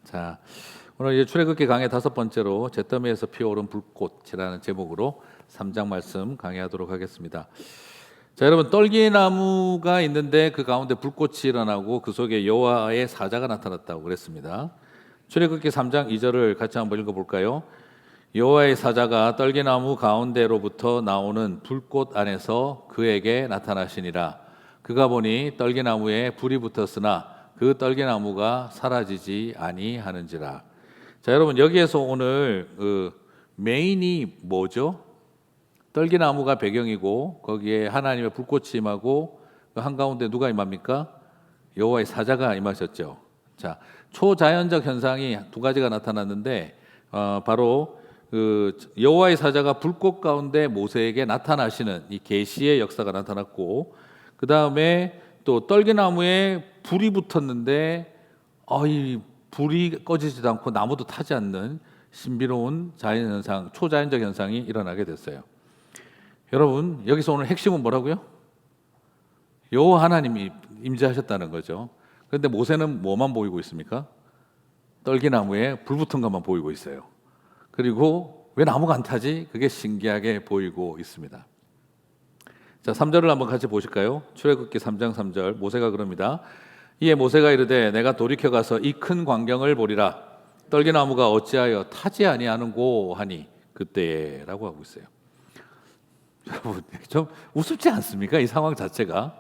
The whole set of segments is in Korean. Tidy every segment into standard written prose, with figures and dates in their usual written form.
자, 오늘 이제 출애굽기 강의 5번째로 잿더미에서 피어오른 불꽃이라는 제목으로 3장 말씀 강의하도록 하겠습니다. 자, 여러분, 떨기나무가 있는데 그 가운데 불꽃이 일어나고 그 속에 여호와의 사자가 나타났다고 그랬습니다. 출애굽기 3장 2절을 같이 한번 읽어볼까요? 여호와의 사자가 떨기나무 가운데로부터 나오는 불꽃 안에서 그에게 나타나시니라. 그가 보니 떨기나무에 불이 붙었으나 그 떨기나무가 사라지지 아니하는지라. 자, 여러분, 여기에서 오늘 메인이 뭐죠? 떨기나무가 배경이고 거기에 하나님의 불꽃이 임하고 그 한가운데 누가 임합니까? 여호와의 사자가 임하셨죠. 자, 초자연적 현상이 두 가지가 나타났는데 바로 여호와의 사자가 불꽃 가운데 모세에게 나타나시는 이 계시의 역사가 나타났고, 그 다음에 또 떨기나무에 불이 붙었는데 이 불이 꺼지지도 않고 나무도 타지 않는 신비로운 자연현상, 초자연적 현상이 일어나게 됐어요. 여러분, 여기서 오늘 핵심은 뭐라고요? 여호와 하나님이 임재하셨다는 거죠. 그런데 모세는 뭐만 보이고 있습니까? 떨기나무에 불 붙은 것만 보이고 있어요. 그리고 왜 나무가 안 타지? 그게 신기하게 보이고 있습니다. 자, 3절을 한번 같이 보실까요? 출애굽기 3장 3절, 모세가 그럽니다. 이에 모세가 이르되 내가 돌이켜 가서 이 큰 광경을 보리라. 떨기나무가 어찌하여 타지 아니하는고 하니 그때라고 하고 있어요. 여러분, 좀 우습지 않습니까? 이 상황 자체가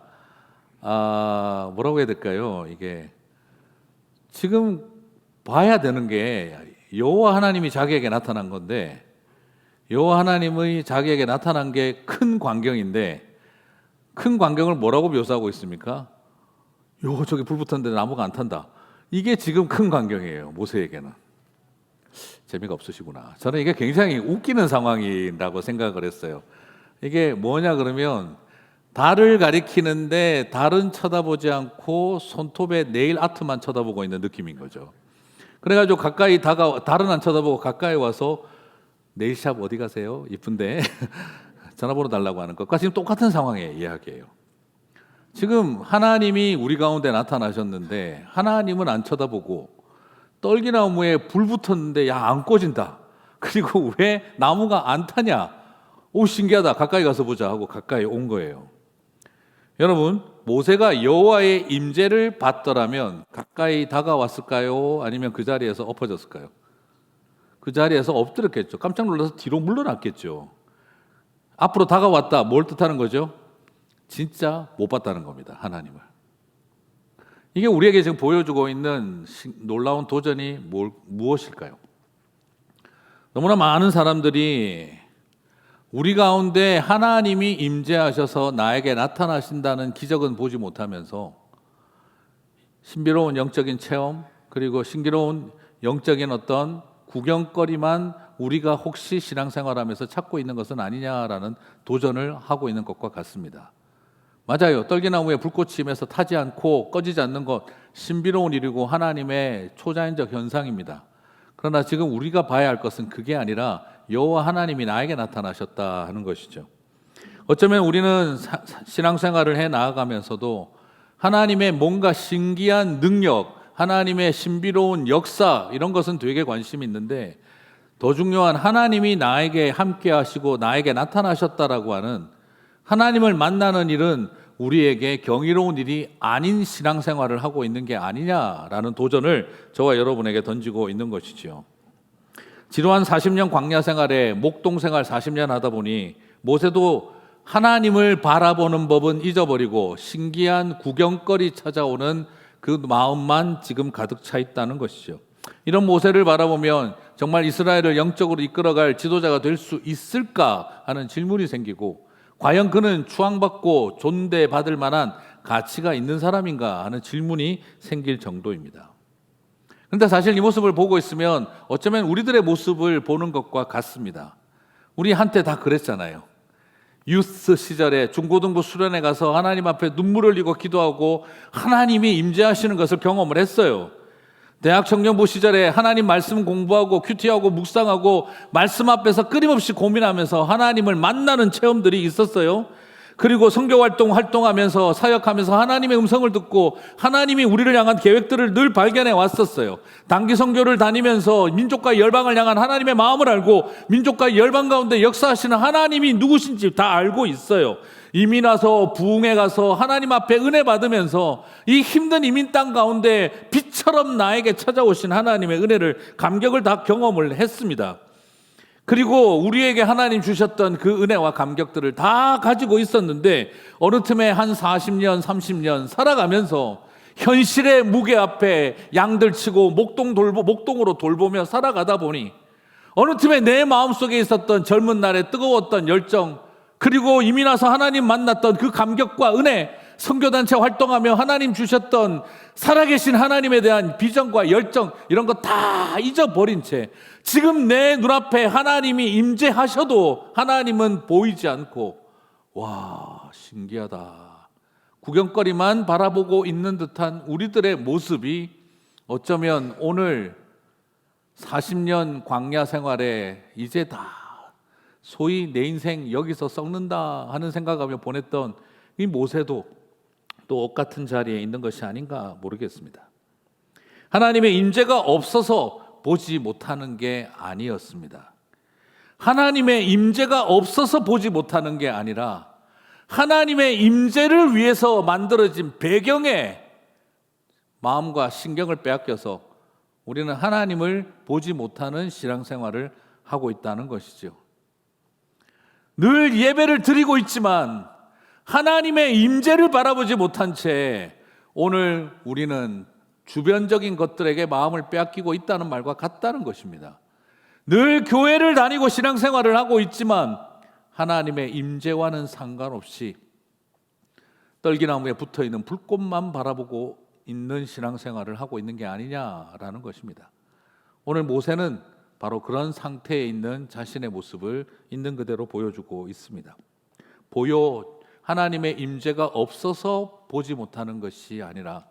뭐라고 해야 될까요? 이게 지금 봐야 되는 게 여호와 하나님이 자기에게 나타난 건데, 여호와 하나님의 자기에게 나타난 게 큰 광경인데, 큰 광경을 뭐라고 묘사하고 있습니까? 저기 불 붙었는데 나무가 안 탄다. 이게 지금 큰 광경이에요, 모세에게는. 재미가 없으시구나. 저는 이게 굉장히 웃기는 상황이라고 생각을 했어요. 이게 뭐냐 그러면 달을 가리키는데 달은 쳐다보지 않고 손톱에 네일 아트만 쳐다보고 있는 느낌인 거죠. 그래가지고 가까이 달은 안 쳐다보고 가까이 와서 네일샵 어디 가세요? 이쁜데 전화번호 달라고 하는 것과 지금 똑같은 상황의 이야기예요. 지금 하나님이 우리 가운데 나타나셨는데 하나님은 안 쳐다보고 떨기나무에 불 붙었는데 안 꺼진다. 그리고 왜 나무가 안 타냐? 신기하다. 가까이 가서 보자 하고 가까이 온 거예요. 여러분, 모세가 여호와의 임재를 받더라면 가까이 다가왔을까요? 아니면 그 자리에서 엎어졌을까요? 그 자리에서 엎드렸겠죠. 깜짝 놀라서 뒤로 물러났겠죠. 앞으로 다가왔다. 뭘 뜻하는 거죠? 진짜 못 봤다는 겁니다, 하나님을. 이게 우리에게 지금 보여주고 있는 놀라운 도전이 무엇일까요? 너무나 많은 사람들이 우리 가운데 하나님이 임재하셔서 나에게 나타나신다는 기적은 보지 못하면서 신비로운 영적인 체험, 그리고 신비로운 영적인 어떤 구경거리만 우리가 혹시 신앙생활하면서 찾고 있는 것은 아니냐라는 도전을 하고 있는 것과 같습니다. 맞아요. 떨기나무에 불꽃이 임해서 타지 않고 꺼지지 않는 것, 신비로운 일이고 하나님의 초자연적 현상입니다. 그러나 지금 우리가 봐야 할 것은 그게 아니라 여호와 하나님이 나에게 나타나셨다 하는 것이죠. 어쩌면 우리는 신앙생활을 해 나아가면서도 하나님의 뭔가 신기한 능력, 하나님의 신비로운 역사, 이런 것은 되게 관심이 있는데, 더 중요한 하나님이 나에게 함께 하시고 나에게 나타나셨다라고 하는, 하나님을 만나는 일은 우리에게 경이로운 일이 아닌 신앙생활을 하고 있는 게 아니냐라는 도전을 저와 여러분에게 던지고 있는 것이죠. 지루한 40년 광야 생활에 목동 생활 40년 하다 보니 모세도 하나님을 바라보는 법은 잊어버리고 신기한 구경거리 찾아오는 그 마음만 지금 가득 차 있다는 것이죠. 이런 모세를 바라보면 정말 이스라엘을 영적으로 이끌어갈 지도자가 될 수 있을까 하는 질문이 생기고, 과연 그는 추앙받고 존대받을 만한 가치가 있는 사람인가 하는 질문이 생길 정도입니다. 그런데 사실 이 모습을 보고 있으면 어쩌면 우리들의 모습을 보는 것과 같습니다. 우리 한때 다 그랬잖아요. 유스 시절에 중고등부 수련회 가서 하나님 앞에 눈물을 흘리고 기도하고 하나님이 임재하시는 것을 경험을 했어요. 대학 청년부 시절에 하나님 말씀 공부하고 큐티하고 묵상하고 말씀 앞에서 끊임없이 고민하면서 하나님을 만나는 체험들이 있었어요. 그리고 선교 활동하면서 사역하면서 하나님의 음성을 듣고 하나님이 우리를 향한 계획들을 늘 발견해 왔었어요. 단기 선교를 다니면서 민족과 열방을 향한 하나님의 마음을 알고 민족과 열방 가운데 역사하시는 하나님이 누구신지 다 알고 있어요. 이민 와서 부흥회 가서 하나님 앞에 은혜 받으면서 이 힘든 이민 땅 가운데 빛처럼 나에게 찾아오신 하나님의 은혜를 감격을 다 경험을 했습니다. 그리고 우리에게 하나님 주셨던 그 은혜와 감격들을 다 가지고 있었는데 어느 틈에 한 40년, 30년 살아가면서 현실의 무게 앞에 양들 치고 목동으로 돌보며 살아가다 보니 어느 틈에 내 마음속에 있었던 젊은 날의 뜨거웠던 열정, 그리고 이민 와서 하나님 만났던 그 감격과 은혜, 선교단체 활동하며 하나님 주셨던 살아계신 하나님에 대한 비전과 열정, 이런 거 다 잊어버린 채 지금 내 눈앞에 하나님이 임재하셔도 하나님은 보이지 않고, 와, 신기하다, 구경거리만 바라보고 있는 듯한 우리들의 모습이 어쩌면 오늘 40년 광야 생활에 이제 다 소위 내 인생 여기서 썩는다 하는 생각하며 보냈던 이 모세도 똑같은 자리에 있는 것이 아닌가 모르겠습니다. 하나님의 임재가 없어서 보지 못하는 게 아니었습니다. 하나님의 임재가 없어서 보지 못하는 게 아니라 하나님의 임재를 위해서 만들어진 배경에 마음과 신경을 빼앗겨서 우리는 하나님을 보지 못하는 신앙생활을 하고 있다는 것이죠. 늘 예배를 드리고 있지만 하나님의 임재를 바라보지 못한 채 오늘 우리는 주변적인 것들에게 마음을 빼앗기고 있다는 말과 같다는 것입니다. 늘 교회를 다니고 신앙생활을 하고 있지만 하나님의 임재와는 상관없이 떨기나무에 붙어있는 불꽃만 바라보고 있는 신앙생활을 하고 있는 게 아니냐라는 것입니다. 오늘 모세는 바로 그런 상태에 있는 자신의 모습을 있는 그대로 보여주고 있습니다. 하나님의 임재가 없어서 보지 못하는 것이 아니라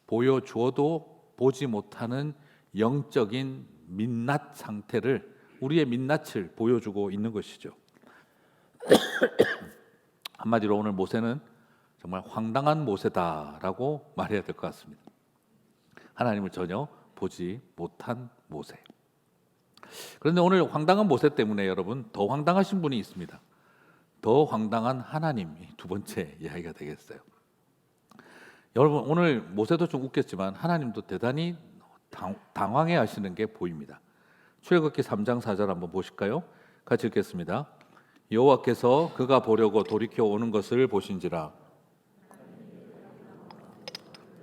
보여주어도 보지 못하는 영적인 민낯 상태를, 우리의 민낯을 보여주고 있는 것이죠. 한마디로 오늘 모세는 정말 황당한 모세다라고 말해야 될 것 같습니다. 하나님을 전혀 보지 못한 모세. 그런데 오늘 황당한 모세 때문에 여러분 더 황당하신 분이 있습니다. 더 황당한 하나님이 두 번째 이야기가 되겠어요. 여러분 오늘 모세도 좀 웃겼지만 하나님도 대단히 당황해 하시는 게 보입니다. 출애굽기 3장 4절 한번 보실까요? 같이 읽겠습니다. 여호와께서 그가 보려고 돌이켜 오는 것을 보신지라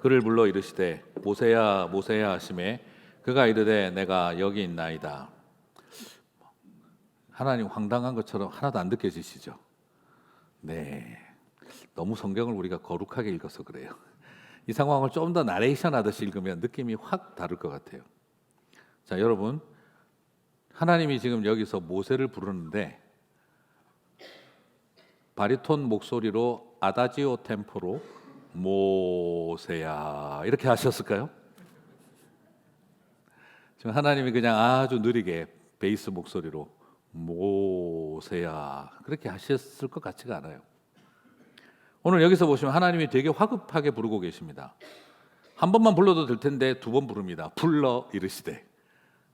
그를 불러 이르시되 모세야 모세야 하시매 그가 이르되 내가 여기 있나이다. 하나님 황당한 것처럼 하나도 안 느껴지시죠? 네, 너무 성경을 우리가 거룩하게 읽어서 그래요. 이 상황을 좀 더 나레이션 하듯이 읽으면 느낌이 확 다를 것 같아요. 자, 여러분, 하나님이 지금 여기서 모세를 부르는데 바리톤 목소리로 아다지오 템포로 모세야 이렇게 하셨을까요? 지금 하나님이 그냥 아주 느리게 베이스 목소리로 모세야 그렇게 하셨을 것 같지가 않아요. 오늘 여기서 보시면 하나님이 되게 화급하게 부르고 계십니다. 한 번만 불러도 될 텐데 두 번 부릅니다. 불러 이르시되,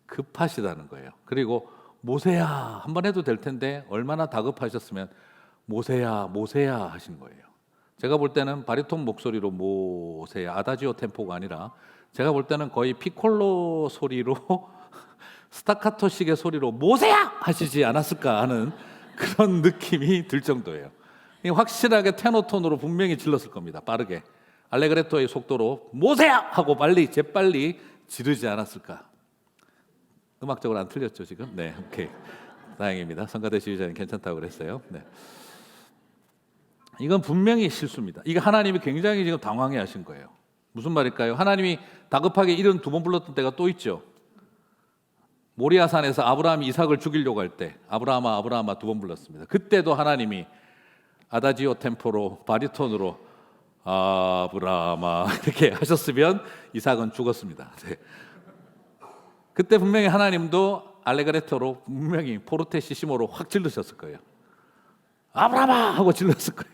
급하시다는 거예요. 그리고 모세야 한 번 해도 될 텐데 얼마나 다급하셨으면 모세야 모세야 하신 거예요. 제가 볼 때는 바리톤 목소리로 모세야, 아다지오 템포가 아니라 제가 볼 때는 거의 피콜로 소리로 스타카토식의 소리로 모세야 하시지 않았을까 하는 그런 느낌이 들 정도예요. 확실하게 테너톤으로 분명히 질렀을 겁니다. 빠르게 알레그레토의 속도로 모세야 하고 재빨리 지르지 않았을까. 음악적으로 안 틀렸죠 지금? 네, 오케이, 다행입니다. 성가대 지휘자님 괜찮다고 그랬어요. 네. 이건 분명히 실수입니다. 이거 하나님이 굉장히 지금 당황해 하신 거예요. 무슨 말일까요? 하나님이 다급하게 이런 두 번 불렀던 때가 또 있죠. 모리아산에서 아브라함이 이삭을 죽이려고 할 때 아브라함아 아브라함아 두 번 불렀습니다. 그때도 하나님이 아다지오 템포로 바리톤으로 아브라함아 이렇게 하셨으면 이삭은 죽었습니다. 네. 그때 분명히 하나님도 알레그레토로 분명히 포르테시시모로 확 질르셨을 거예요. 아브라함아 하고 질렀을 거예요.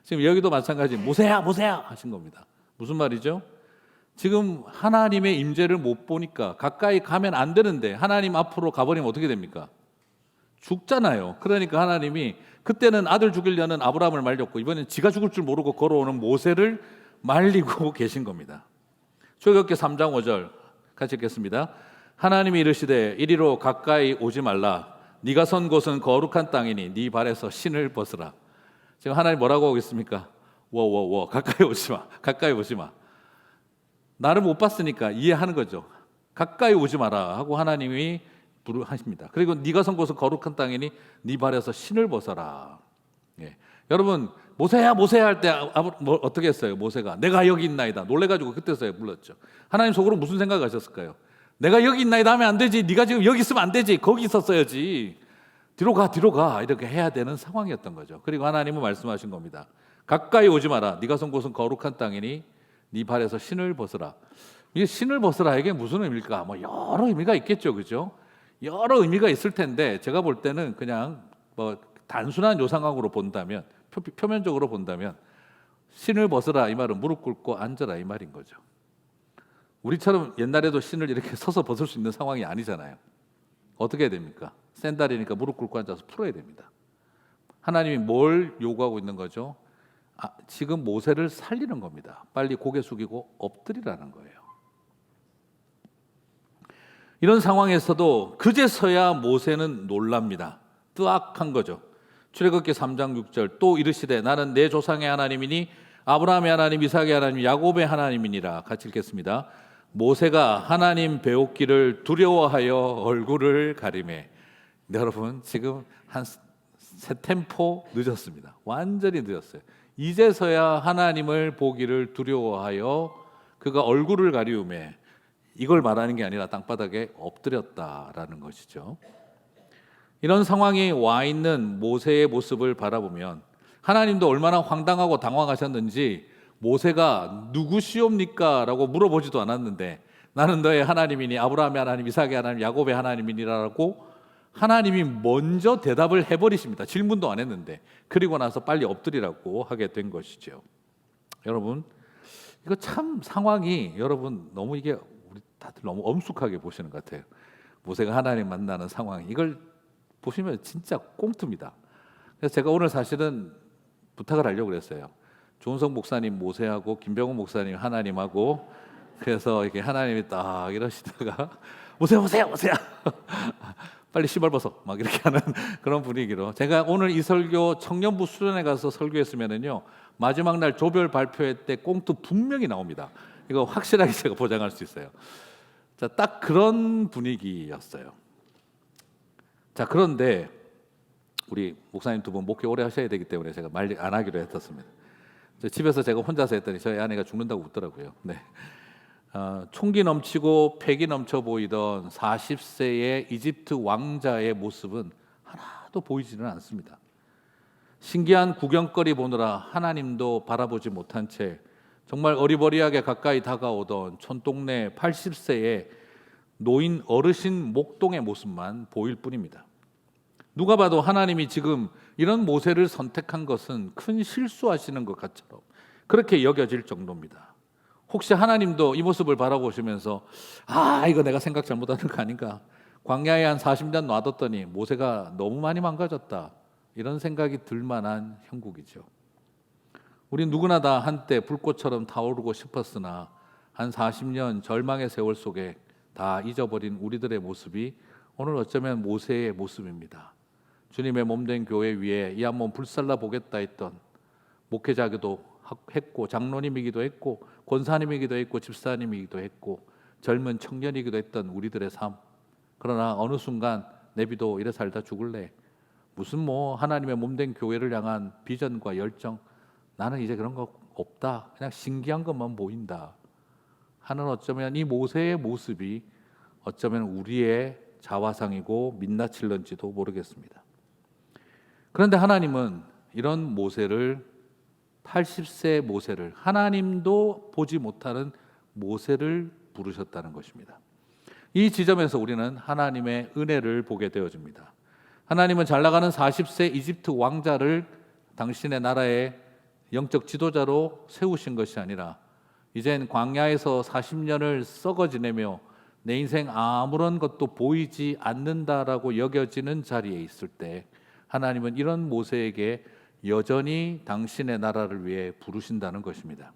지금 여기도 마찬가지 모세야 모세야 하신 겁니다. 무슨 말이죠? 지금 하나님의 임재를 못 보니까 가까이 가면 안 되는데 하나님 앞으로 가버리면 어떻게 됩니까? 죽잖아요. 그러니까 하나님이 그때는 아들 죽이려는 아브라함을 말렸고 이번엔 지가 죽을 줄 모르고 걸어오는 모세를 말리고 계신 겁니다. 출애굽기 3장 5절 같이 읽겠습니다. 하나님이 이르시되 이리로 가까이 오지 말라. 네가 선 곳은 거룩한 땅이니 네 발에서 신을 벗으라. 지금 하나님 뭐라고 하고 있습니까? 워워워 가까이 오지 마. 가까이 오지 마. 나를 못 봤으니까 이해하는 거죠. 가까이 오지 마라 하고 하나님이 하십니다. 그리고 네가 선 곳은 거룩한 땅이니 네 발에서 신을 벗어라. 예. 여러분 모세야 모세야 할 때 어떻게 했어요? 모세가 내가 여기 있나이다 놀래가지고 그때서야 불렀죠. 하나님 속으로 무슨 생각하셨을까요? 내가 여기 있나이다 하면 안 되지. 네가 지금 여기 있으면 안 되지. 거기 있었어야지. 뒤로 가 이렇게 해야 되는 상황이었던 거죠. 그리고 하나님은 말씀하신 겁니다. 가까이 오지 마라. 네가 선 곳은 거룩한 땅이니 네 발에서 신을 벗으라. 이게 신을 벗으라 이게 무슨 의미일까? 뭐 여러 의미가 있겠죠, 그죠? 여러 의미가 있을 텐데 제가 볼 때는 그냥 뭐 단순한 요상학으로 본다면 표면적으로 본다면 신을 벗으라 이 말은 무릎 꿇고 앉아라 이 말인 거죠. 우리처럼 옛날에도 신을 이렇게 서서 벗을 수 있는 상황이 아니잖아요. 어떻게 해야 됩니까? 샌달이니까 무릎 꿇고 앉아서 풀어야 됩니다. 하나님이 뭘 요구하고 있는 거죠? 지금 모세를 살리는 겁니다. 빨리 고개 숙이고 엎드리라는 거예요. 이런 상황에서도 그제서야 모세는 놀랍니다. 뜨악한 거죠. 출애굽기 3장 6절 또 이르시되 나는 내 조상의 하나님이니 아브라함의 하나님 이삭의 하나님 야곱의 하나님이니라. 같이 읽겠습니다. 모세가 하나님 배웠기를 두려워하여 얼굴을 가리매. 여러분 지금 한 세 템포 늦었습니다. 완전히 늦었어요. 이제서야 하나님을 보기를 두려워하여 그가 얼굴을 가리우매. 이걸 말하는 게 아니라 땅바닥에 엎드렸다라는 것이죠. 이런 상황에 와 있는 모세의 모습을 바라보면 하나님도 얼마나 황당하고 당황하셨는지 모세가 누구시옵니까? 라고 물어보지도 않았는데 나는 너의 하나님이니 아브라함의 하나님 이삭의 하나님 야곱의 하나님이니라고 하나님이 먼저 대답을 해버리십니다. 질문도 안 했는데. 그리고 나서 빨리 엎드리라고 하게 된 것이죠. 여러분 이거 참 상황이 여러분 너무 이게 우리 다들 너무 엄숙하게 보시는 것 같아요. 모세가 하나님 만나는 상황 이걸 보시면 진짜 꽁트입니다. 그래서 제가 오늘 사실은 부탁을 하려고 그랬어요. 조은성 목사님 모세하고 김병훈 목사님 하나님하고 그래서 이렇게 하나님이 딱 이러시다가 모세야 빨리 신발 벗어 막 이렇게 하는 그런 분위기로 제가 오늘 이 설교 청년부 수련회 가서 설교했으면은요 마지막 날 조별 발표회 때 꽁트 분명히 나옵니다. 이거 확실하게 제가 보장할 수 있어요. 자, 딱 그런 분위기였어요. 자, 그런데 우리 목사님 두 분 목회 오래 하셔야 되기 때문에 제가 말 안 하기로 했었습니다. 집에서 제가 혼자서 했더니 저희 아내가 죽는다고 웃더라고요. 네. 총기 넘치고 패기 넘쳐 보이던 40세의 이집트 왕자의 모습은 하나도 보이지는 않습니다. 신기한 구경거리 보느라 하나님도 바라보지 못한 채 정말 어리버리하게 가까이 다가오던 촌동네 80세의 노인 어르신 목동의 모습만 보일 뿐입니다. 누가 봐도 하나님이 지금 이런 모세를 선택한 것은 큰 실수하시는 것 같처럼 그렇게 여겨질 정도입니다. 혹시 하나님도 이 모습을 바라보시면서 이거 내가 생각 잘못하는 거 아닌가? 광야에 한 40년 놔뒀더니 모세가 너무 많이 망가졌다. 이런 생각이 들 만한 형국이죠. 우리 누구나 다 한때 불꽃처럼 타오르고 싶었으나 한 40년 절망의 세월 속에 다 잊어버린 우리들의 모습이 오늘 어쩌면 모세의 모습입니다. 주님의 몸된 교회 위에 이 한 몸 불살라 보겠다 했던 목회자기도 했고 장로님이기도 했고 권사님이기도 했고 집사님이기도 했고 젊은 청년이기도 했던 우리들의 삶. 그러나 어느 순간 내비도 이래 살다 죽을래. 무슨 하나님의 몸된 교회를 향한 비전과 열정. 나는 이제 그런 거 없다. 그냥 신기한 것만 보인다. 하는 어쩌면 이 모세의 모습이 어쩌면 우리의 자화상이고 민낯일런지도 모르겠습니다. 그런데 하나님은 이런 모세를 80세 모세를 하나님도 보지 못하는 모세를 부르셨다는 것입니다. 이 지점에서 우리는 하나님의 은혜를 보게 되어집니다. 하나님은 잘 나가는 40세 이집트 왕자를 당신의 나라에 영적 지도자로 세우신 것이 아니라 이젠 광야에서 40년을 썩어 지내며 내 인생 아무런 것도 보이지 않는다라고 여겨지는 자리에 있을 때 하나님은 이런 모세에게 여전히 당신의 나라를 위해 부르신다는 것입니다.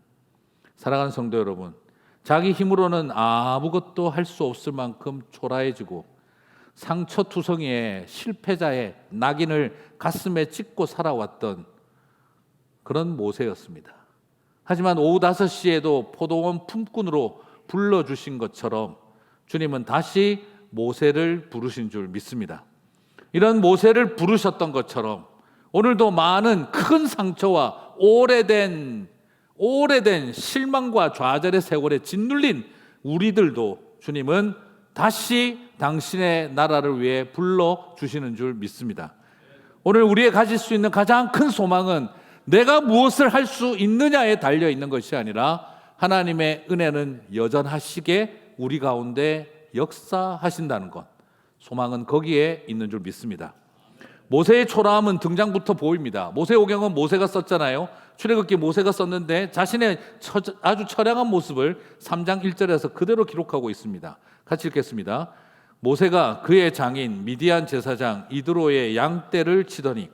사랑하는 성도 여러분, 자기 힘으로는 아무것도 할 수 없을 만큼 초라해지고 상처투성이의 실패자의 낙인을 가슴에 찍고 살아왔던 그런 모세였습니다. 하지만 오후 5시에도 포도원 품꾼으로 불러주신 것처럼 주님은 다시 모세를 부르신 줄 믿습니다. 이런 모세를 부르셨던 것처럼 오늘도 많은 큰 상처와 오래된 실망과 좌절의 세월에 짓눌린 우리들도 주님은 다시 당신의 나라를 위해 불러주시는 줄 믿습니다. 오늘 우리의 가질 수 있는 가장 큰 소망은 내가 무엇을 할 수 있느냐에 달려있는 것이 아니라 하나님의 은혜는 여전하시게 우리 가운데 역사하신다는 것, 소망은 거기에 있는 줄 믿습니다. 모세의 초라함은 등장부터 보입니다. 모세오경은 모세가 썼잖아요. 출애굽기 모세가 썼는데 자신의 아주 처량한 모습을 3장 1절에서 그대로 기록하고 있습니다. 같이 읽겠습니다. 모세가 그의 장인 미디안 제사장 이드로의 양떼를 치더니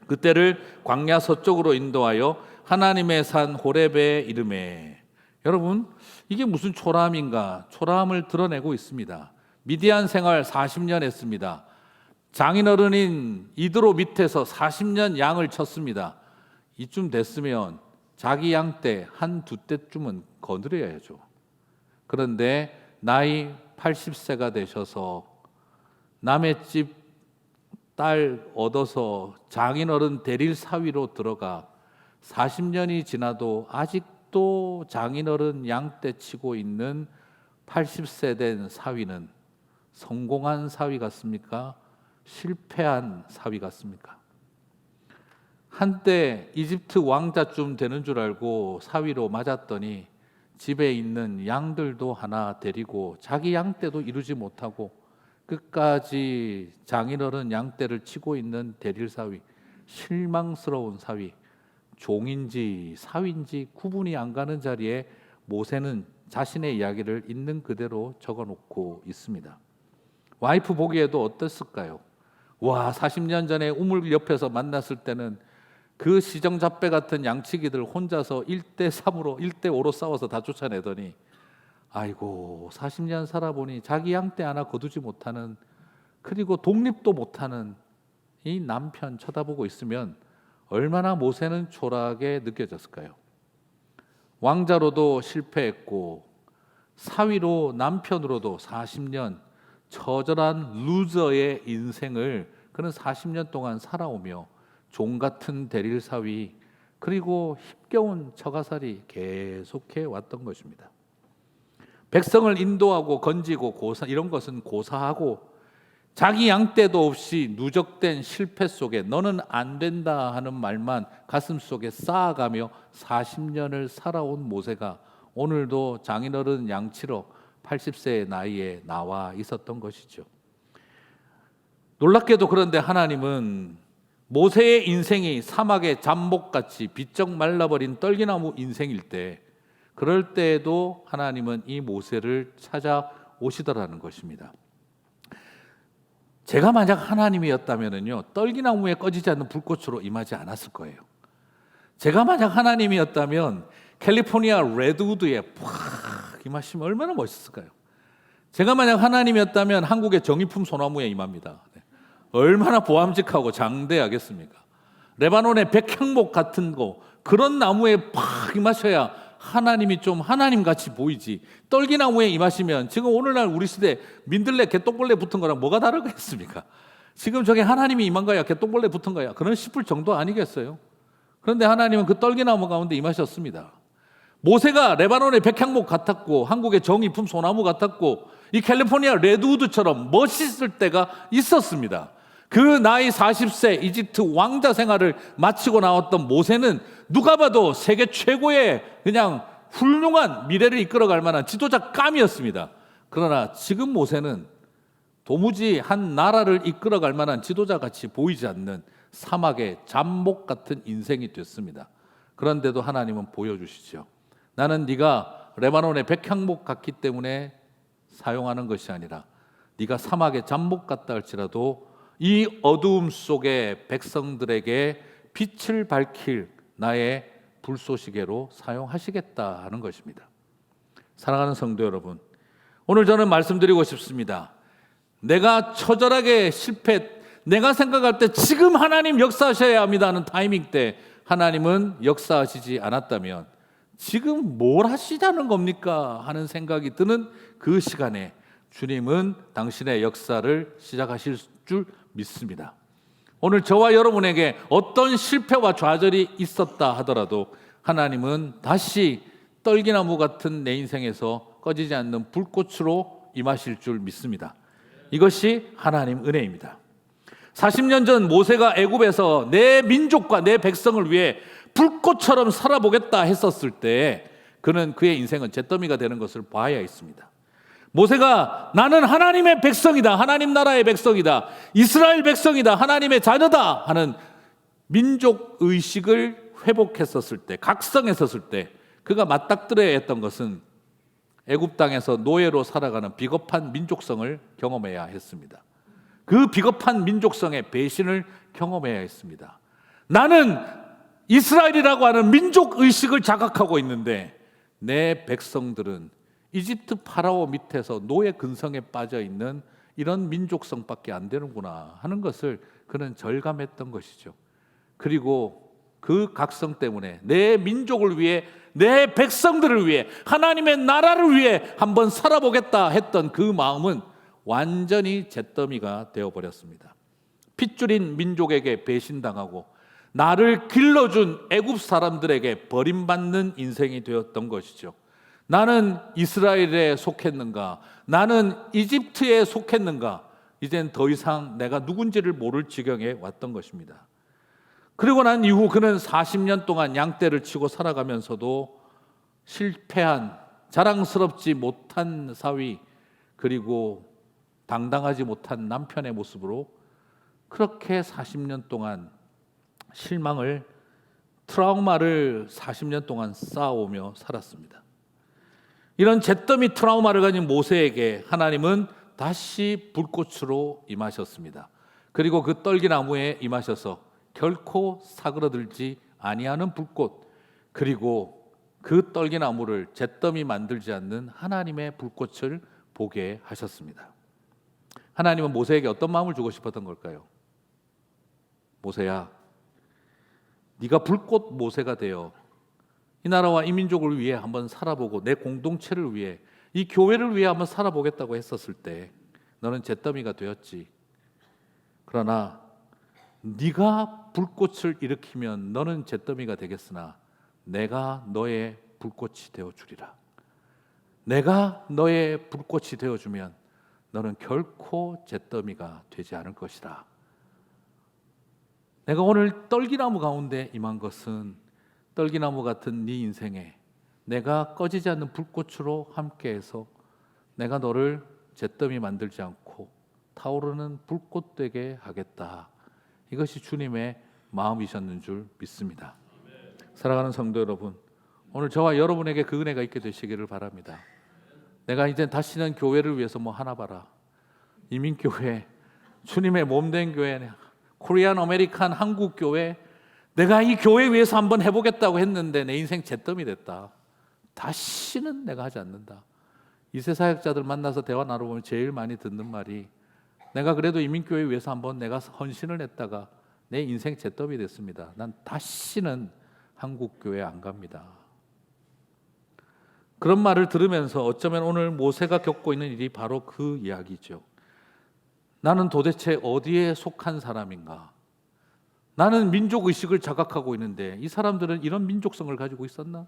그때를 광야 서쪽으로 인도하여 하나님의 산 호렙에 이르매. 여러분, 이게 무슨 초라함인가? 초라함을 드러내고 있습니다. 미디안 생활 40년 했습니다. 장인어른인 이드로 밑에서 40년 양을 쳤습니다. 이쯤 됐으면 자기 양떼 한두 떼쯤은 거느려야죠. 그런데 나이 80세가 되셔서 남의 집 딸 얻어서 장인어른 대릴 사위로 들어가 40년이 지나도 아직도 장인어른 양떼 치고 있는 80세 된 사위는 성공한 사위 같습니까? 실패한 사위 같습니까? 한때 이집트 왕자쯤 되는 줄 알고 사위로 맞았더니 집에 있는 양들도 하나 데리고 자기 양떼도 이루지 못하고 끝까지 장인어른 양떼를 치고 있는 대릴사위, 실망스러운 사위, 종인지 사위인지 구분이 안 가는 자리에 모세는 자신의 이야기를 있는 그대로 적어놓고 있습니다. 와이프 보기에도 어땠을까요? 와, 40년 전에 우물 옆에서 만났을 때는 그 시정잡배 같은 양치기들 혼자서 1대3으로 1대5로 싸워서 다 쫓아내더니 아이고 40년 살아보니 자기 양떼 하나 거두지 못하는, 그리고 독립도 못하는 이 남편 쳐다보고 있으면 얼마나 모세는 초라하게 느껴졌을까요? 왕자로도 실패했고 사위로 남편으로도 40년 처절한 루저의 인생을 그는 40년 동안 살아오며 종같은 대릴사위 그리고 힘겨운 처가살이 계속해 왔던 것입니다. 백성을 인도하고 건지고 이런 것은 고사하고 자기 양떼도 없이 누적된 실패 속에 너는 안 된다 하는 말만 가슴속에 쌓아가며 40년을 살아온 모세가 오늘도 장인어른 양치러 80세의 나이에 나와 있었던 것이죠. 놀랍게도 그런데 하나님은 모세의 인생이 사막의 잠목같이 비쩍 말라버린 떨기나무 인생일 때, 그럴 때에도 하나님은 이 모세를 찾아오시더라는 것입니다. 제가 만약 하나님이었다면요, 떨기나무에 꺼지지 않는 불꽃으로 임하지 않았을 거예요. 제가 만약 하나님이었다면 캘리포니아 레드우드에 팍 임하시면 얼마나 멋있을까요? 제가 만약 하나님이었다면 한국의 정의품 소나무에 임합니다. 얼마나 보암직하고 장대하겠습니까? 레바논의 백향목 같은 거, 그런 나무에 팍 임하셔야 하나님이 좀 하나님같이 보이지. 떨기나무에 임하시면 지금 오늘날 우리 시대 민들레 개똥벌레 붙은 거랑 뭐가 다르겠습니까? 지금 저게 하나님이 임한 거야, 개똥벌레 붙은 거야, 그런 싶을 정도 아니겠어요? 그런데 하나님은 그 떨기나무 가운데 임하셨습니다. 모세가 레바논의 백향목 같았고 한국의 정의품 소나무 같았고 이 캘리포니아 레드우드처럼 멋있을 때가 있었습니다. 그 나이 40세 이집트 왕자 생활을 마치고 나왔던 모세는 누가 봐도 세계 최고의 그냥 훌륭한 미래를 이끌어갈 만한 지도자감이었습니다. 그러나 지금 모세는 도무지 한 나라를 이끌어갈 만한 지도자같이 보이지 않는 사막의 잠목 같은 인생이 됐습니다. 그런데도 하나님은 보여주시죠. 나는 네가 레바논의 백향목 같기 때문에 사용하는 것이 아니라 네가 사막의 잡목 같다 할지라도 이 어두움 속에 백성들에게 빛을 밝힐 나의 불쏘시개로 사용하시겠다 하는 것입니다. 사랑하는 성도 여러분, 오늘 저는 말씀드리고 싶습니다. 내가 처절하게 내가 생각할 때 지금 하나님 역사하셔야 합니다 하는 타이밍 때 하나님은 역사하시지 않았다면 지금 뭘 하시자는 겁니까 하는 생각이 드는 그 시간에 주님은 당신의 역사를 시작하실 줄 믿습니다. 오늘 저와 여러분에게 어떤 실패와 좌절이 있었다 하더라도 하나님은 다시 떨기나무 같은 내 인생에서 꺼지지 않는 불꽃으로 임하실 줄 믿습니다. 이것이 하나님 은혜입니다. 40년 전 모세가 애굽에서 내 민족과 내 백성을 위해 불꽃처럼 살아보겠다 했었을 때 그는 그의 인생은 잿더미가 되는 것을 봐야 했습니다. 모세가 나는 하나님의 백성이다, 하나님 나라의 백성이다, 이스라엘 백성이다, 하나님의 자녀다 하는 민족 의식을 회복했었을 때, 각성했었을 때 그가 맞닥뜨려야 했던 것은 애굽 땅에서 노예로 살아가는 비겁한 민족성을 경험해야 했습니다. 그 비겁한 민족성의 배신을 경험해야 했습니다. 나는 이스라엘이라고 하는 민족 의식을 자각하고 있는데 내 백성들은 이집트 파라오 밑에서 노예 근성에 빠져 있는 이런 민족성밖에 안 되는구나 하는 것을 그는 절감했던 것이죠. 그리고 그 각성 때문에 내 민족을 위해, 내 백성들을 위해, 하나님의 나라를 위해 한번 살아보겠다 했던 그 마음은 완전히 잿더미가 되어버렸습니다. 핏줄인 민족에게 배신당하고 나를 길러준 애굽 사람들에게 버림받는 인생이 되었던 것이죠. 나는 이스라엘에 속했는가? 나는 이집트에 속했는가? 이젠 더 이상 내가 누군지를 모를 지경에 왔던 것입니다. 그리고 난 이후 그는 40년 동안 양떼를 치고 살아가면서도 실패한, 자랑스럽지 못한 사위, 그리고 당당하지 못한 남편의 모습으로 그렇게 40년 동안 실망을, 트라우마를 40년 동안 쌓아오며 살았습니다. 이런 잿더미 트라우마를 가진 모세에게 하나님은 다시 불꽃으로 임하셨습니다. 그리고 그 떨기나무에 임하셔서 결코 사그러들지 아니하는 불꽃, 그리고 그 떨기나무를 잿더미 만들지 않는 하나님의 불꽃을 보게 하셨습니다. 하나님은 모세에게 어떤 마음을 주고 싶었던 걸까요? 모세야, 네가 불꽃 모세가 되어 이 나라와 이 민족을 위해 한번 살아보고 내 공동체를 위해, 이 교회를 위해 한번 살아보겠다고 했었을 때 너는 잿더미가 되었지. 그러나 네가 불꽃을 일으키면 너는 잿더미가 되겠으나 내가 너의 불꽃이 되어주리라. 내가 너의 불꽃이 되어주면 너는 결코 잿더미가 되지 않을 것이다. 내가 오늘 떨기나무 가운데 임한 것은 떨기나무 같은 네 인생에 내가 꺼지지 않는 불꽃으로 함께해서 내가 너를 잿더미 만들지 않고 타오르는 불꽃 되게 하겠다. 이것이 주님의 마음이셨는 줄 믿습니다. 사랑하는 성도 여러분, 오늘 저와 여러분에게 그 은혜가 있게 되시기를 바랍니다. 내가 이제 다시는 교회를 위해서 뭐 하나 봐라, 이민교회, 주님의 몸된 교회, 코리안 아메리칸 한국교회, 내가 이 교회 위해서 한번 해보겠다고 했는데 내 인생 잿더미 됐다. 다시는 내가 하지 않는다. 이세 사역자들 만나서 대화 나눠보면 제일 많이 듣는 말이, 내가 그래도 이민교회 위해서 한번 내가 헌신을 했다가 내 인생 잿더미 됐습니다. 난 다시는 한국교회 안 갑니다. 그런 말을 들으면서 어쩌면 오늘 모세가 겪고 있는 일이 바로 그 이야기죠. 나는 도대체 어디에 속한 사람인가? 나는 민족의식을 자각하고 있는데 이 사람들은 이런 민족성을 가지고 있었나?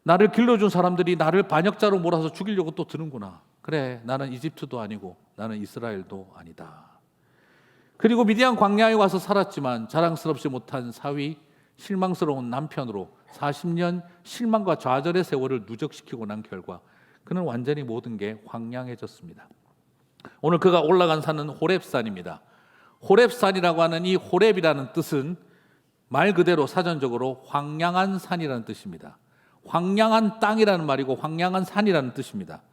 나를 길러준 사람들이 나를 반역자로 몰아서 죽이려고 또 드는구나. 그래, 나는 이집트도 아니고 나는 이스라엘도 아니다. 그리고 미디안 광야에 와서 살았지만 자랑스럽지 못한 사위, 실망스러운 남편으로 40년 실망과 좌절의 세월을 누적시키고 난 결과 그는 완전히 모든 게 황량해졌습니다. 오늘 그가 올라간 산은 호렙산입니다. 호렙산이라고 하는 이 호렙이라는 뜻은 말 그대로 사전적으로 황량한 산이라는 뜻입니다. 황량한 땅이라는 말이고 황량한 산이라는 뜻입니다.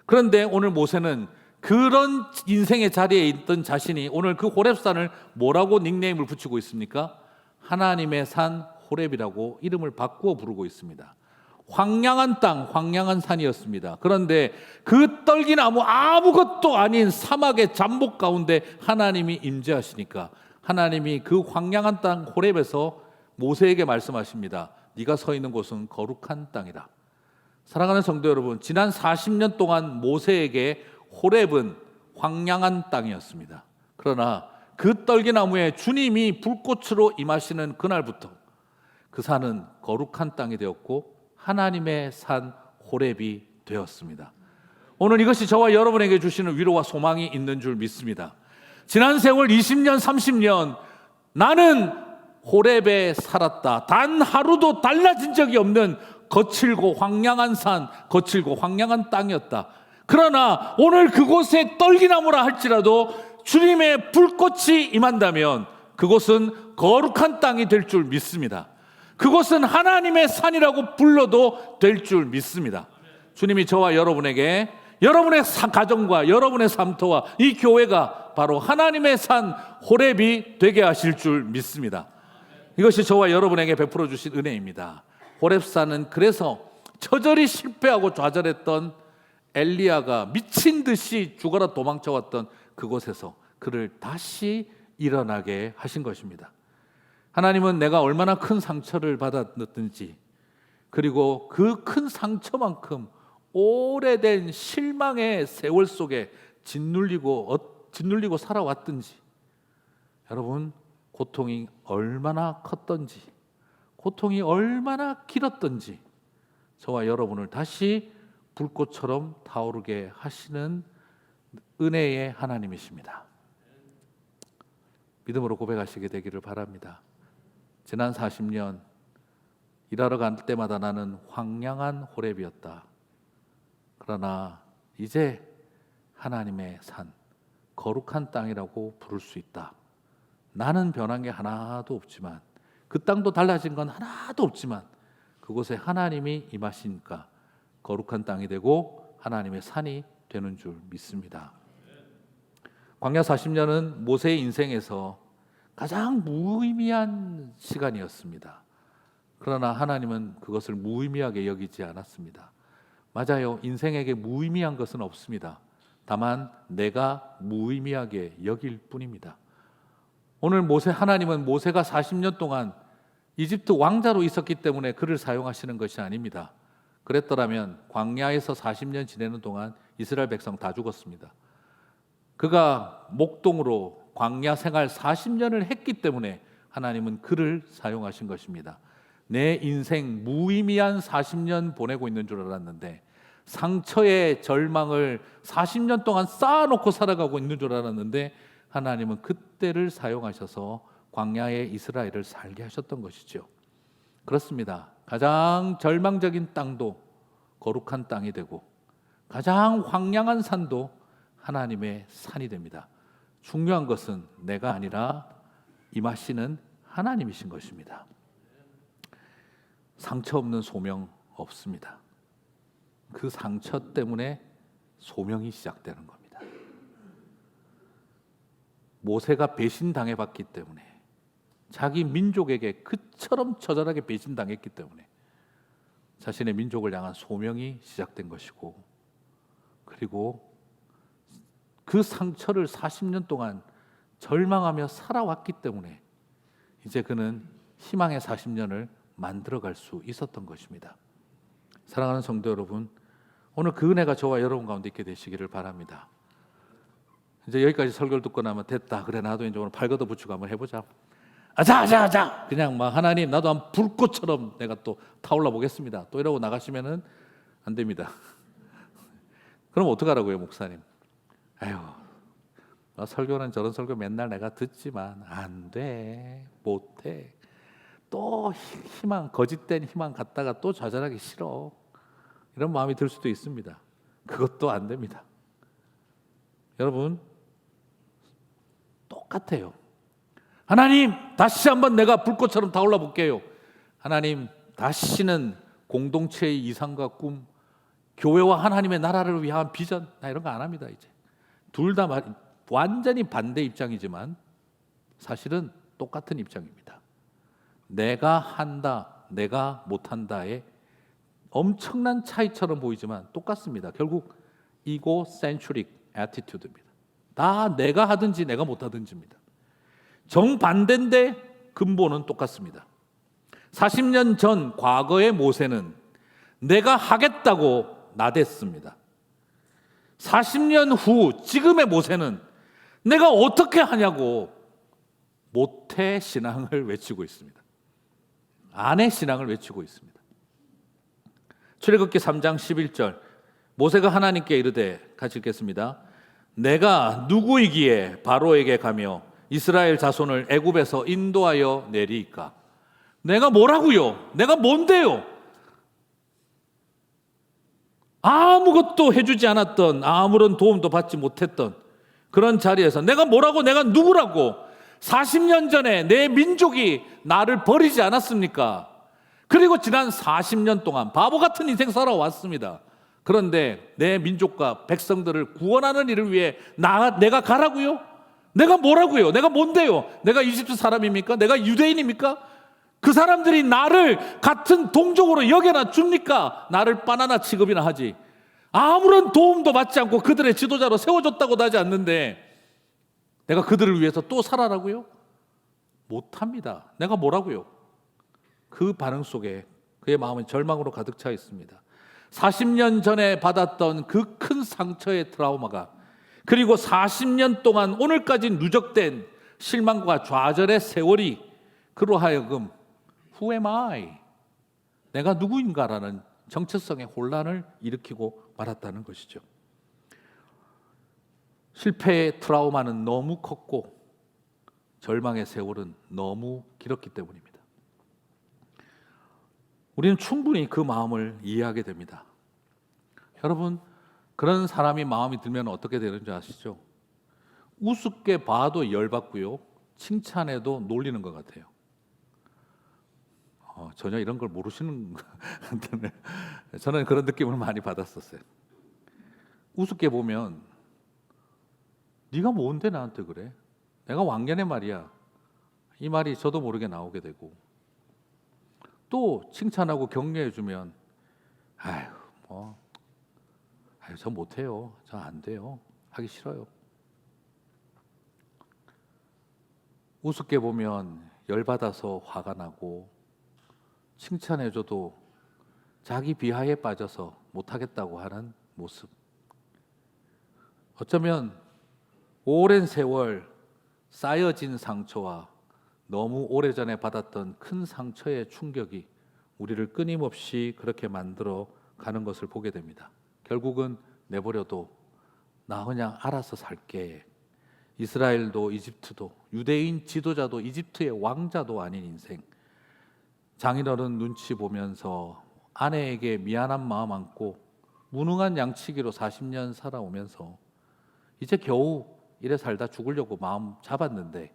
그런데 오늘 모세는 그런 인생의 자리에 있던 자신이 오늘 그 호렙산을 뭐라고 닉네임을 붙이고 있습니까? 하나님의 산 호렙이라고 이름을 바꾸어 부르고 있습니다. 황량한 땅, 황량한 산이었습니다. 그런데 그 떨기나무 아무것도 아닌 사막의 잠복 가운데 하나님이 임재하시니까 하나님이 그 황량한 땅 호렙에서 모세에게 말씀하십니다. 네가 서 있는 곳은 거룩한 땅이라. 사랑하는 성도 여러분, 지난 40년 동안 모세에게 호렙은 황량한 땅이었습니다. 그러나 그 떨기나무에 주님이 불꽃으로 임하시는 그날부터 그 산은 거룩한 땅이 되었고 하나님의 산 호렙이 되었습니다. 오늘 이것이 저와 여러분에게 주시는 위로와 소망이 있는 줄 믿습니다. 지난 세월 20년, 30년 나는 호렙에 살았다. 단 하루도 달라진 적이 없는 거칠고 황량한 산, 거칠고 황량한 땅이었다. 그러나 오늘 그곳에 떨기나무라 할지라도 주님의 불꽃이 임한다면 그곳은 거룩한 땅이 될 줄 믿습니다. 그곳은 하나님의 산이라고 불러도 될 줄 믿습니다. 주님이 저와 여러분에게 여러분의 가정과 여러분의 삶터와 이 교회가 바로 하나님의 산 호렙이 되게 하실 줄 믿습니다. 이것이 저와 여러분에게 베풀어 주신 은혜입니다. 호렙산은 그래서 처절히 실패하고 좌절했던 엘리야가 미친 듯이 죽어라 도망쳐왔던 그곳에서 그를 다시 일어나게 하신 것입니다. 하나님은 내가 얼마나 큰 상처를 받았든지 그리고 그 큰 상처만큼 오래된 실망의 세월 속에 짓눌리고 살아왔든지 여러분 고통이 얼마나 컸던지 고통이 얼마나 길었던지 저와 여러분을 다시 불꽃처럼 타오르게 하시는 은혜의 하나님이십니다. 믿음으로 고백하시게 되기를 바랍니다. 지난 40년 일하러 갈 때마다 나는 황량한 호렙이었다. 그러나 이제 하나님의 산, 거룩한 땅이라고 부를 수 있다. 나는 변한 게 하나도 없지만 그 땅도 달라진 건 하나도 없지만 그곳에 하나님이 임하시니까 거룩한 땅이 되고 하나님의 산이 되는 줄 믿습니다. 광야 40년은 모세의 인생에서 가장 무의미한 시간이었습니다. 그러나 하나님은 그것을 무의미하게 여기지 않았습니다. 맞아요. 인생에게 무의미한 것은 없습니다. 다만 내가 무의미하게 여길 뿐입니다. 오늘 하나님은 모세가 40년 동안 이집트 왕자로 있었기 때문에 그를 사용하시는 것이 아닙니다. 그랬더라면 광야에서 40년 지내는 동안 이스라엘 백성 다 죽었습니다. 그가 목동으로 광야 생활 40년을 했기 때문에 하나님은 그를 사용하신 것입니다. 내 인생 무의미한 40년 보내고 있는 줄 알았는데 상처의 절망을 40년 동안 쌓아놓고 살아가고 있는 줄 알았는데 하나님은 그때를 사용하셔서 광야의 이스라엘을 살게 하셨던 것이죠. 그렇습니다. 가장 절망적인 땅도 거룩한 땅이 되고 가장 황량한 산도 하나님의 산이 됩니다. 중요한 것은 내가 아니라 임하시는 하나님이신 것입니다. 상처 없는 소명 없습니다. 그 상처 때문에 소명이 시작되는 겁니다. 모세가 배신당해봤기 때문에 자기 민족에게 그처럼 처절하게 배신당했기 때문에 자신의 민족을 향한 소명이 시작된 것이고 그리고 그 상처를 40년 동안 절망하며 살아왔기 때문에 이제 그는 희망의 40년을 만들어갈 수 있었던 것입니다. 사랑하는 성도 여러분, 오늘 그 은혜가 저와 여러분 가운데 있게 되시기를 바랍니다. 이제 여기까지 설교를 듣고 나면 됐다. 그래 나도 이제 오늘 팔 걷어 붙이고 한번 해보자. 아자 그냥 막 하나님 나도 한 불꽃처럼 내가 또 타올라 보겠습니다. 또 이러고 나가시면은 안 됩니다. 그럼 어떡하라고요, 목사님? 아유, 설교는 저런 설교 맨날 내가 듣지만 안 돼, 못해. 또 희망, 거짓된 희망 갖다가 또 좌절하기 싫어. 이런 마음이 들 수도 있습니다. 그것도 안 됩니다. 여러분, 똑같아요. 하나님, 다시 한번 내가 불꽃처럼 타올라 볼게요. 하나님, 다시는 공동체의 이상과 꿈, 교회와 하나님의 나라를 위한 비전, 나 이런 거 안 합니다. 이제 둘 다 완전히 반대 입장이지만 사실은 똑같은 입장입니다. 내가 한다, 내가 못한다의 엄청난 차이처럼 보이지만 똑같습니다. 결국 egocentric attitude입니다. 다 내가 하든지 내가 못하든지입니다. 정반대인데 근본은 똑같습니다. 40년 전 과거의 모세는 내가 하겠다고 나댔습니다. 40년 후 지금의 모세는 내가 어떻게 하냐고 모태 신앙을 외치고 있습니다. 안의 신앙을 외치고 있습니다. 출애굽기 3장 11절 모세가 하나님께 이르되 같이 읽겠습니다. 내가 누구이기에 바로에게 가며 이스라엘 자손을 애굽에서 인도하여 내리이까? 내가 뭐라고요? 내가 뭔데요? 아무것도 해주지 않았던, 아무런 도움도 받지 못했던 그런 자리에서 내가 뭐라고, 내가 누구라고 40년 전에 내 민족이 나를 버리지 않았습니까? 그리고 지난 40년 동안 바보 같은 인생 살아왔습니다. 그런데 내 민족과 백성들을 구원하는 일을 위해 내가 가라고요? 내가 뭐라고요? 내가 뭔데요? 내가 이집트 사람입니까? 내가 유대인입니까? 그 사람들이 나를 같은 동족으로 여겨나 줍니까? 나를 바나나 취급이나 하지. 아무런 도움도 받지 않고 그들의 지도자로 세워줬다고도 하지 않는데 내가 그들을 위해서 또 살아라고요? 못합니다. 내가 뭐라고요? 그 반응 속에 그의 마음은 절망으로 가득 차 있습니다. 40년 전에 받았던 그 큰 상처의 트라우마가 그리고 40년 동안 오늘까지 누적된 실망과 좌절의 세월이 그로 하여금 Who am I? 내가 누구인가라는 정체성의 혼란을 일으키고 말았다는 것이죠. 실패의 트라우마는 너무 컸고 절망의 세월은 너무 길었기 때문입니다. 우리는 충분히 그 마음을 이해하게 됩니다. 여러분, 그런 사람이 마음이 들면 어떻게 되는지 아시죠? 우습게 봐도 열받고요, 칭찬해도 놀리는 것 같아요. 전혀 이런 걸 모르시는 것 같은데 저는 그런 느낌을 많이 받았었어요. 우습게 보면 네가 뭔데 나한테 그래? 내가 왕년의 말이야. 이 말이 저도 모르게 나오게 되고 또 칭찬하고 격려해주면 저 못해요. 저 안 돼요. 하기 싫어요. 우습게 보면 열받아서 화가 나고 칭찬해줘도 자기 비하에 빠져서 못하겠다고 하는 모습. 어쩌면 오랜 세월 쌓여진 상처와 너무 오래전에 받았던 큰 상처의 충격이 우리를 끊임없이 그렇게 만들어 가는 것을 보게 됩니다. 결국은 내버려도 나 그냥 알아서 살게. 이스라엘도 이집트도 유대인 지도자도 이집트의 왕자도 아닌 인생. 장인어른 눈치 보면서 아내에게 미안한 마음 안고 무능한 양치기로 40년 살아오면서 이제 겨우 이래 살다 죽으려고 마음 잡았는데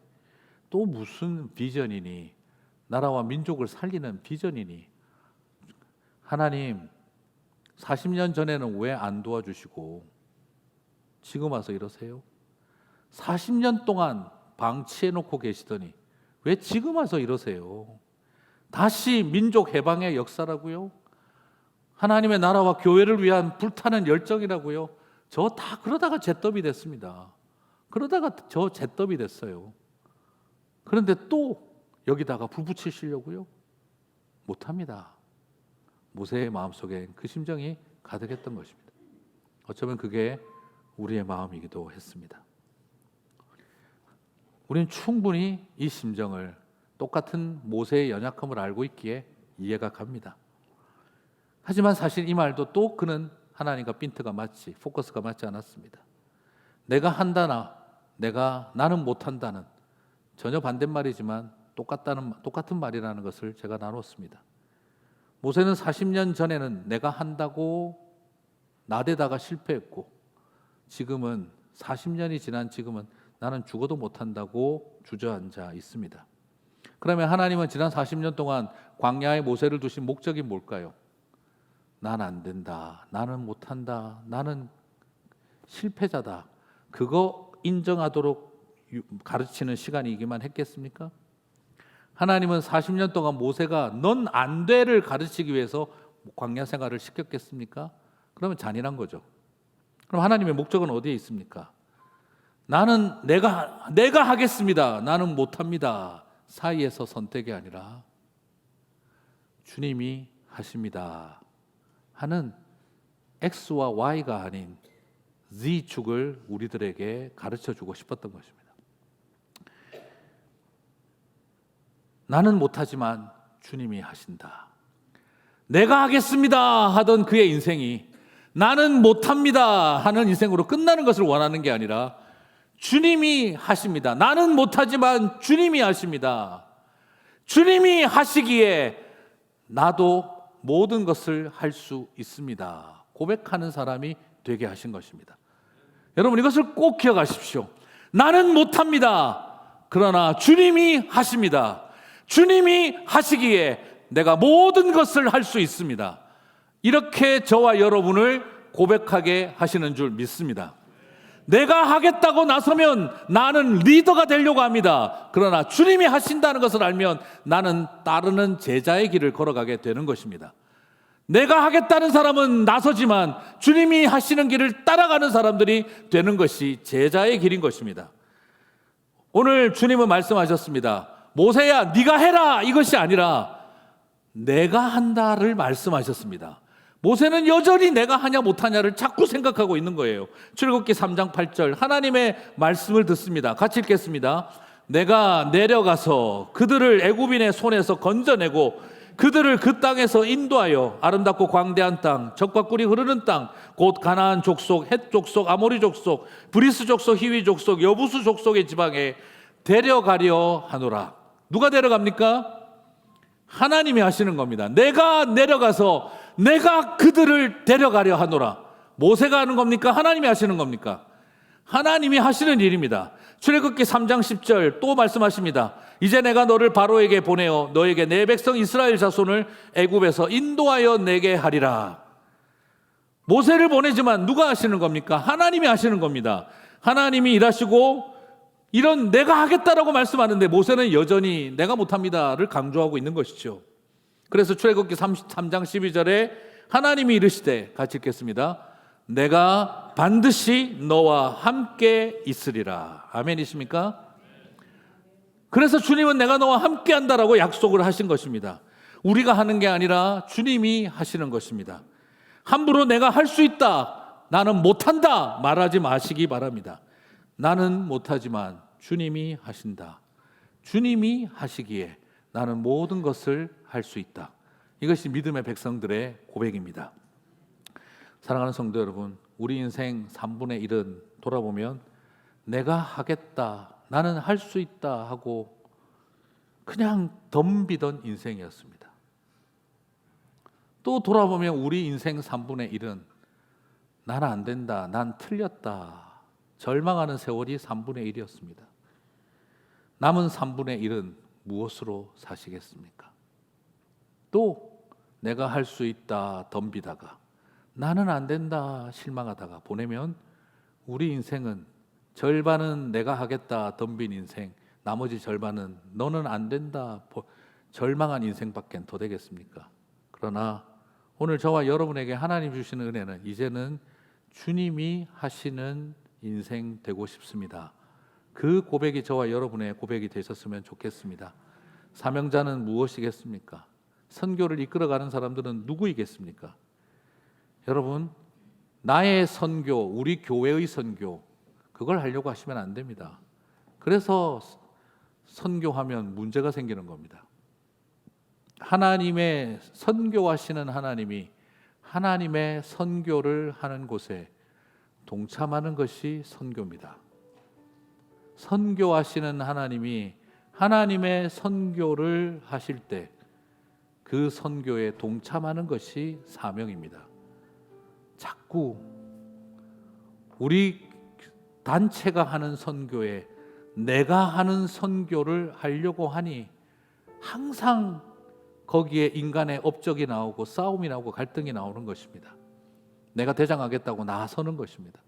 또 무슨 비전이니, 나라와 민족을 살리는 비전이니, 하나님 40년 전에는 왜 안 도와주시고 지금 와서 이러세요? 40년 동안 방치해놓고 계시더니 왜 지금 와서 이러세요? 다시 민족 해방의 역사라고요? 하나님의 나라와 교회를 위한 불타는 열정이라고요? 저 다 그러다가 잿더비 됐습니다. 그러다가 저 잿더비 됐어요. 그런데 또 여기다가 불 붙이시려고요? 못합니다. 모세의 마음속에 그 심정이 가득했던 것입니다. 어쩌면 그게 우리의 마음이기도 했습니다. 우리는 충분히 이 심정을 똑같은 모세의 연약함을 알고 있기에 이해가 갑니다. 하지만 사실 이 말도 또 그는 하나님과 핀트가 맞지, 포커스가 맞지 않았습니다. 내가 한다나 나는 못한다는 전혀 반대말이지만 똑같은 말이라는 것을 제가 나눴습니다. 모세는 40년 전에는 내가 한다고 나대다가 실패했고 지금은 40년이 지난 지금은 나는 죽어도 못한다고 주저앉아 있습니다. 그러면 하나님은 지난 40년 동안 광야에 모세를 두신 목적이 뭘까요? 난 안 된다, 나는 못한다, 나는 실패자다, 그거 인정하도록 가르치는 시간이기만 했겠습니까? 하나님은 40년 동안 모세가 넌 안 돼를 가르치기 위해서 광야 생활을 시켰겠습니까? 그러면 잔인한 거죠. 그럼 하나님의 목적은 어디에 있습니까? 나는 내가 하겠습니다, 나는 못합니다 사이에서 선택이 아니라 주님이 하십니다 하는 X와 Y가 아닌 Z축을 우리들에게 가르쳐주고 싶었던 것입니다. 나는 못하지만 주님이 하신다. 내가 하겠습니다 하던 그의 인생이 나는 못합니다 하는 인생으로 끝나는 것을 원하는 게 아니라 주님이 하십니다. 나는 못하지만 주님이 하십니다. 주님이 하시기에 나도 모든 것을 할 수 있습니다 고백하는 사람이 되게 하신 것입니다. 여러분, 이것을 꼭 기억하십시오. 나는 못합니다. 그러나 주님이 하십니다. 주님이 하시기에 내가 모든 것을 할 수 있습니다. 이렇게 저와 여러분을 고백하게 하시는 줄 믿습니다. 내가 하겠다고 나서면 나는 리더가 되려고 합니다. 그러나 주님이 하신다는 것을 알면 나는 따르는 제자의 길을 걸어가게 되는 것입니다. 내가 하겠다는 사람은 나서지만 주님이 하시는 길을 따라가는 사람들이 되는 것이 제자의 길인 것입니다. 오늘 주님은 말씀하셨습니다. 모세야, 네가 해라, 이것이 아니라 내가 한다를 말씀하셨습니다. 모세는 여전히 내가 하냐 못하냐를 자꾸 생각하고 있는 거예요. 출애굽기 3장 8절 하나님의 말씀을 듣습니다. 같이 읽겠습니다. 내가 내려가서 그들을 애굽인의 손에서 건져내고 그들을 그 땅에서 인도하여 아름답고 광대한 땅, 젖과 꿀이 흐르는 땅, 곧 가나안 족속, 헷 족속, 아모리 족속, 브리스 족속, 히위 족속, 여부수 족속의 지방에 데려가려 하노라. 누가 데려갑니까? 하나님이 하시는 겁니다. 내가 내려가서 내가 그들을 데려가려 하노라. 모세가 하는 겁니까? 하나님이 하시는 겁니까? 하나님이 하시는 일입니다. 출애굽기 3장 10절 또 말씀하십니다. 이제 내가 너를 바로에게 보내어 너에게 내 백성 이스라엘 자손을 애굽에서 인도하여 내게 하리라. 모세를 보내지만 누가 하시는 겁니까? 하나님이 하시는 겁니다. 하나님이 일하시고 이런 내가 하겠다라고 말씀하는데 모세는 여전히 내가 못합니다를 강조하고 있는 것이죠. 그래서 출애굽기 33장 12절에 하나님이 이르시되, 같이 읽겠습니다. 내가 반드시 너와 함께 있으리라. 아멘이십니까? 그래서 주님은 내가 너와 함께 한다라고 약속을 하신 것입니다. 우리가 하는 게 아니라 주님이 하시는 것입니다. 함부로 내가 할 수 있다, 나는 못한다 말하지 마시기 바랍니다. 나는 못하지만 주님이 하신다. 주님이 하시기에 나는 모든 것을 할 수 있다. 이것이 믿음의 백성들의 고백입니다. 사랑하는 성도 여러분, 우리 인생 3분의 1은 돌아보면 내가 하겠다, 나는 할 수 있다 하고 그냥 덤비던 인생이었습니다. 또 돌아보면 우리 인생 3분의 1은 나는 안 된다, 난 틀렸다, 절망하는 세월이 3분의 1이었습니다. 남은 3분의 1은 무엇으로 사시겠습니까? 또 내가 할 수 있다 덤비다가 나는 안 된다 실망하다가 보내면 우리 인생은 절반은 내가 하겠다 덤빈 인생, 나머지 절반은 너는 안 된다 절망한 인생밖에 더 되겠습니까? 그러나 오늘 저와 여러분에게 하나님 주시는 은혜는 이제는 주님이 하시는 인생 되고 싶습니다. 그 고백이 저와 여러분의 고백이 되셨으면 좋겠습니다. 사명자는 무엇이겠습니까? 선교를 이끌어가는 사람들은 누구이겠습니까? 여러분, 나의 선교, 우리 교회의 선교, 그걸 하려고 하시면 안 됩니다. 그래서 선교하면 문제가 생기는 겁니다. 하나님의 선교하시는 하나님이 하나님의 선교를 하는 곳에 동참하는 것이 선교입니다. 선교하시는 하나님이 하나님의 선교를 하실 때 그 선교에 동참하는 것이 사명입니다. 자꾸 우리 단체가 하는 선교에 내가 하는 선교를 하려고 하니 항상 거기에 인간의 업적이 나오고 싸움이 나오고 갈등이 나오는 것입니다. 내가 대장하겠다고 나서는 것입니다.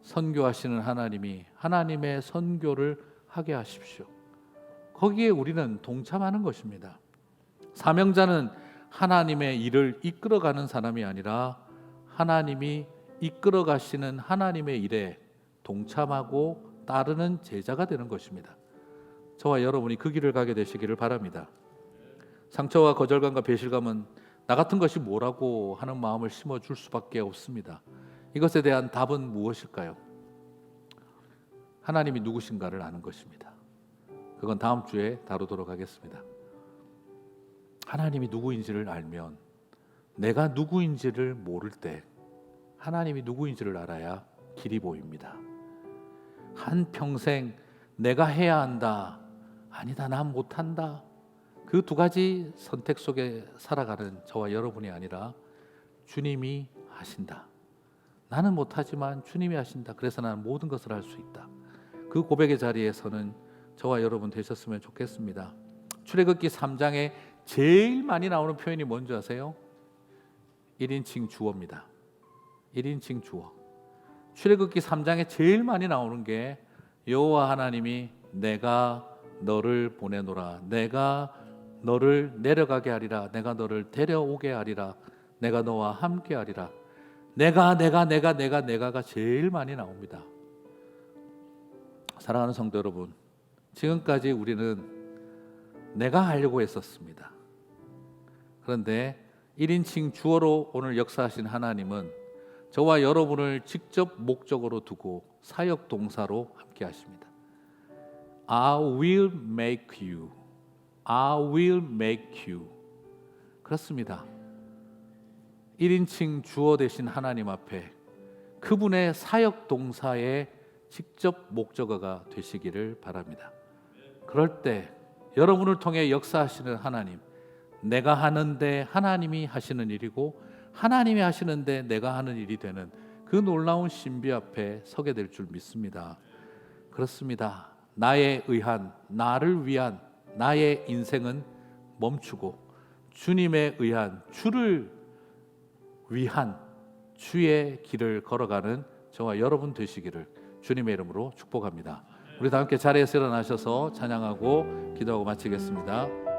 선교하시는 하나님이 하나님의 선교를 하게 하십시오. 거기에 우리는 동참하는 것입니다. 사명자는 하나님의 일을 이끌어가는 사람이 아니라 하나님이 이끌어 가시는 하나님의 일에 동참하고 따르는 제자가 되는 것입니다. 저와 여러분이 그 길을 가게 되시기를 바랍니다. 상처와 거절감과 배실감은 나 같은 것이 뭐라고 하는 마음을 심어줄 수밖에 없습니다. 이것에 대한 답은 무엇일까요? 하나님이 누구신가를 아는 것입니다. 그건 다음 주에 다루도록 하겠습니다. 하나님이 누구인지를 알면, 내가 누구인지를 모를 때 하나님이 누구인지를 알아야 길이 보입니다. 한평생 내가 해야 한다, 아니다 난 못한다, 그 두 가지 선택 속에 살아가는 저와 여러분이 아니라 주님이 하신다, 나는 못하지만 주님이 하신다, 그래서 나는 모든 것을 할 수 있다, 그 고백의 자리에 서는 저와 여러분 되셨으면 좋겠습니다. 출애굽기 3장에 제일 많이 나오는 표현이 뭔지 아세요? 1인칭 주어입니다. 1인칭 주어. 출애굽기 3장에 제일 많이 나오는 게 여호와 하나님이 내가 너를 보내노라, 내가 너를 내려가게 하리라, 내가 너를 데려오게 하리라, 내가 너와 함께 하리라. 내가가 제일 많이 나옵니다. 사랑하는 성도 여러분, 지금까지 우리는 내가 하려고 했었습니다. 그런데 1인칭 주어로 오늘 역사하신 하나님은 저와 여러분을 직접 목적으로 두고 사역 동사로 함께 하십니다. I will make you. I will make you. 그렇습니다. 1인칭 주어 되신 하나님 앞에 그분의 사역 동사의 직접 목적어가 되시기를 바랍니다. 그럴 때 여러분을 통해 역사하시는 하나님, 내가 하는데 하나님이 하시는 일이고 하나님이 하시는데 내가 하는 일이 되는 그 놀라운 신비 앞에 서게 될 줄 믿습니다. 그렇습니다. 나에 의한, 나를 위한 나의 인생은 멈추고 주님에 의한, 주를 위한 주의 길을 걸어가는 저와 여러분 되시기를 주님의 이름으로 축복합니다. 우리 다 함께 자리에서 일어나셔서 찬양하고 기도하고 마치겠습니다.